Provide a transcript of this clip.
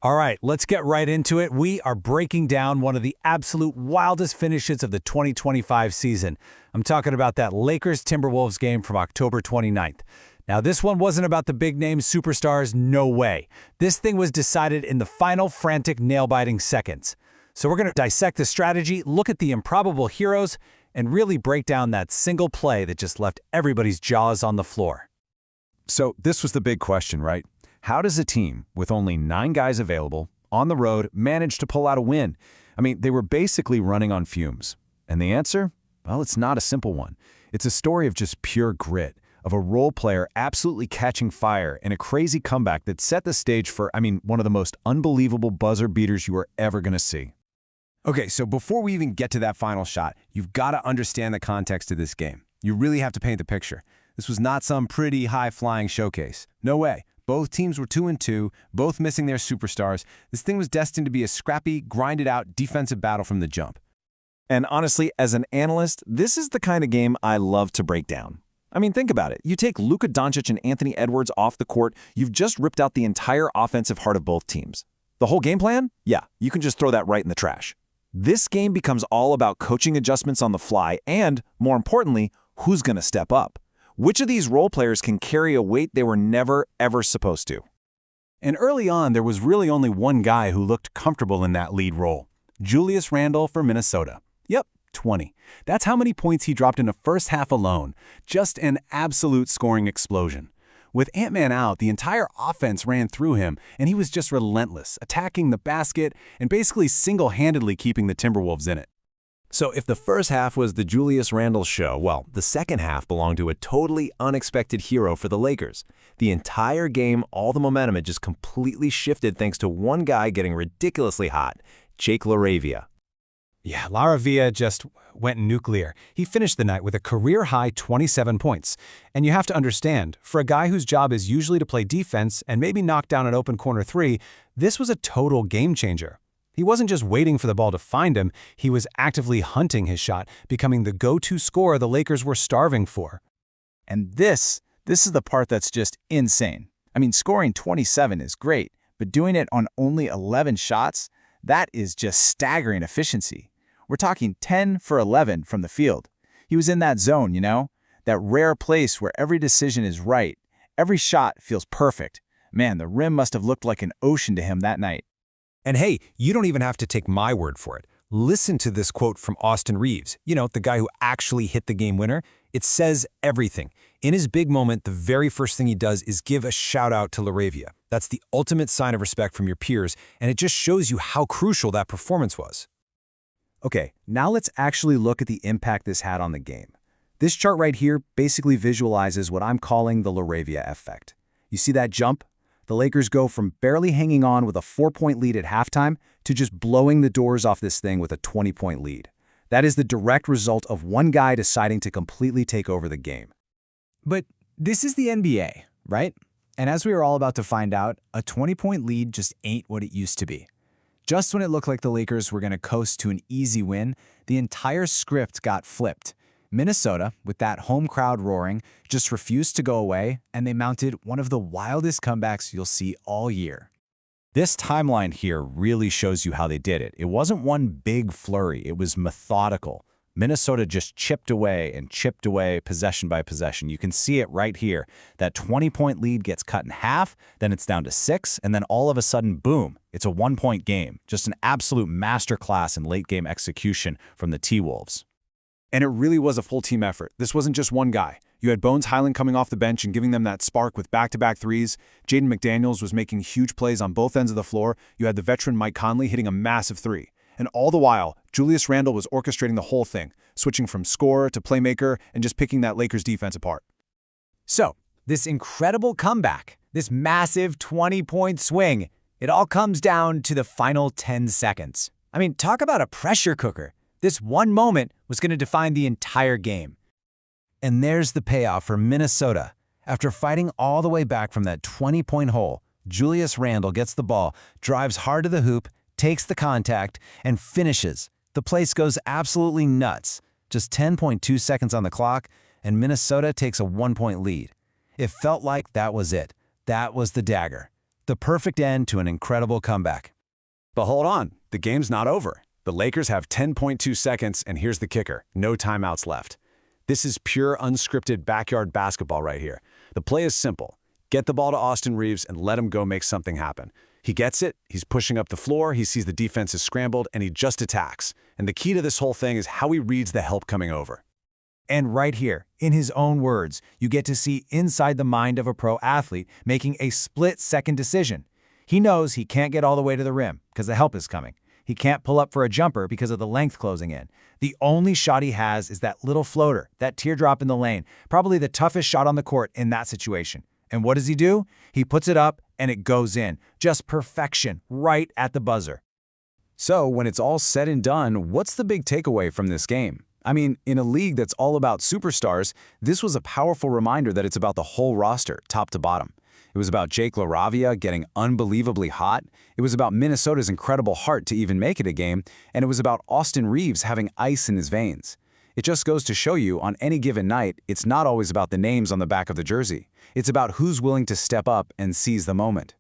All right, let's get right into it. We are breaking down one of the absolute wildest finishes of the 2025 season. I'm talking about that Lakers-Timberwolves game from October 29th. Now, this one wasn't about the big-name superstars, no way. This thing was decided in the final frantic, nail-biting seconds. So we're going to dissect the strategy, look at the improbable heroes, and really break down that single play that just left everybody's jaws on the floor. So this was the big question, right? How does a team with only 9 guys available, on the road, manage to pull out a win? I mean, they were basically running on fumes. And the answer? Well, it's not a simple one. It's a story of just pure grit, of a role player absolutely catching fire and a crazy comeback that set the stage for, one of the most unbelievable buzzer beaters you are ever going to see. Okay, so before we even get to that final shot, you've got to understand the context of this game. You really have to paint the picture. This was not some pretty high-flying showcase. No way. Both teams were 2-2, both missing their superstars. This thing was destined to be a scrappy, grinded-out defensive battle from the jump. And honestly, as an analyst, this is the kind of game I love to break down. Think about it. You take Luka Doncic and Anthony Edwards off the court, you've just ripped out the entire offensive heart of both teams. The whole game plan? Yeah, you can just throw that right in the trash. This game becomes all about coaching adjustments on the fly and, more importantly, who's going to step up. Which of these role players can carry a weight they were never, ever supposed to? And early on, there was really only one guy who looked comfortable in that lead role. Julius Randle for Minnesota. Yep, 20. That's how many points he dropped in the first half alone. Just an absolute scoring explosion. With Ant-Man out, the entire offense ran through him, and he was just relentless, attacking the basket and basically single-handedly keeping the Timberwolves in it. So if the first half was the Julius Randle show, well, the second half belonged to a totally unexpected hero for the Lakers. The entire game, all the momentum had just completely shifted thanks to one guy getting ridiculously hot, Jake LaRavia. Yeah, LaRavia just went nuclear. He finished the night with a career-high 27 points. And you have to understand, for a guy whose job is usually to play defense and maybe knock down an open corner three, this was a total game-changer. He wasn't just waiting for the ball to find him, he was actively hunting his shot, becoming the go-to scorer the Lakers were starving for. And this is the part that's just insane. Scoring 27 is great, but doing it on only 11 shots, that is just staggering efficiency. We're talking 10 for 11 from the field. He was in that zone, that rare place where every decision is right. Every shot feels perfect. Man, the rim must have looked like an ocean to him that night. And hey, you don't even have to take my word for it. Listen to this quote from Austin Reeves, the guy who actually hit the game winner. It says everything. In his big moment, the very first thing he does is give a shout out to LaRavia. That's the ultimate sign of respect from your peers, and it just shows you how crucial that performance was. Okay, now let's actually look at the impact this had on the game. This chart right here basically visualizes what I'm calling the LaRavia effect. You see that jump? The Lakers go from barely hanging on with a 4-point lead at halftime to just blowing the doors off this thing with a 20-point lead. That is the direct result of one guy deciding to completely take over the game. But this is the NBA, right? And as we are all about to find out, a 20-point lead just ain't what it used to be. Just when it looked like the Lakers were going to coast to an easy win, the entire script got flipped. Minnesota, with that home crowd roaring, just refused to go away, and they mounted one of the wildest comebacks you'll see all year. This timeline here really shows you how they did it. It wasn't one big flurry, it was methodical. Minnesota just chipped away, possession by possession. You can see it right here. That 20-point lead gets cut in half, then it's down to 6, and then all of a sudden, boom, it's a 1-point game. Just an absolute masterclass in late-game execution from the T-Wolves. And it really was a full team effort. This wasn't just one guy. You had Bones Highland coming off the bench and giving them that spark with back-to-back threes. Jaden McDaniels was making huge plays on both ends of the floor. You had the veteran Mike Conley hitting a massive three. And all the while, Julius Randle was orchestrating the whole thing, switching from scorer to playmaker and just picking that Lakers defense apart. So, this incredible comeback, this massive 20-point swing, it all comes down to the final 10 seconds. Talk about a pressure cooker. This one moment was going to define the entire game. And there's the payoff for Minnesota. After fighting all the way back from that 20-point hole, Julius Randle gets the ball, drives hard to the hoop, takes the contact, and finishes. The place goes absolutely nuts. Just 10.2 seconds on the clock, and Minnesota takes a 1-point lead. It felt like that was it. That was the dagger. The perfect end to an incredible comeback. But hold on, the game's not over. The Lakers have 10.2 seconds, and here's the kicker. No timeouts left. This is pure unscripted backyard basketball right here. The play is simple. Get the ball to Austin Reeves and let him go make something happen. He gets it, he's pushing up the floor, he sees the defense is scrambled, and he just attacks. And the key to this whole thing is how he reads the help coming over. And right here, in his own words, you get to see inside the mind of a pro athlete making a split-second decision. He knows he can't get all the way to the rim because the help is coming. He can't pull up for a jumper because of the length closing in. The only shot he has is that little floater, that teardrop in the lane, probably the toughest shot on the court in that situation. And what does he do? He puts it up and it goes in. Just perfection, right at the buzzer. So, when it's all said and done, what's the big takeaway from this game? I mean, in a league that's all about superstars, this was a powerful reminder that it's about the whole roster, top to bottom. It was about Jake LaRavia getting unbelievably hot. It was about Minnesota's incredible heart to even make it a game. And it was about Austin Reeves having ice in his veins. It just goes to show you, on any given night, it's not always about the names on the back of the jersey. It's about who's willing to step up and seize the moment.